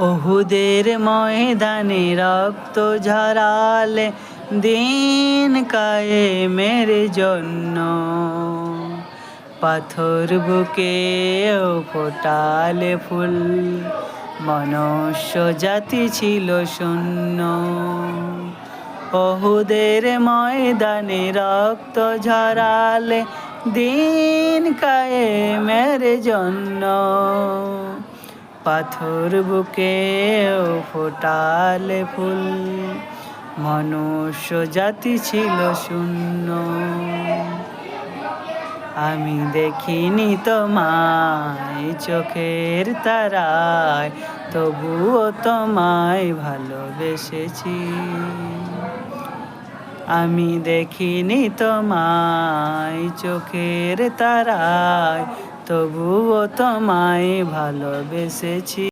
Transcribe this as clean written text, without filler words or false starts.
ওহুদের ময়দানে রক্ত ঝরালে দিন কায়েমের জন্য, পাথর বুকেও ফোটালে ফুল, মনুষ্য জাতি ছিল শূন্য। ওহুদের ময়দানে রক্ত ঝরালে দিন কায়েমের জন্য, পাথর বুকেও ফোটালে ফুল, মনুষ্য জাতি ছিল শূন্য। আমি দেখিনি তোমায় চোখের তারায়, তবুও তোমায় ভালোবেসেছি। আমি দেখিনি তোমায় চোখের তারায়, তবুও তোমায় ভালোবেসেছি।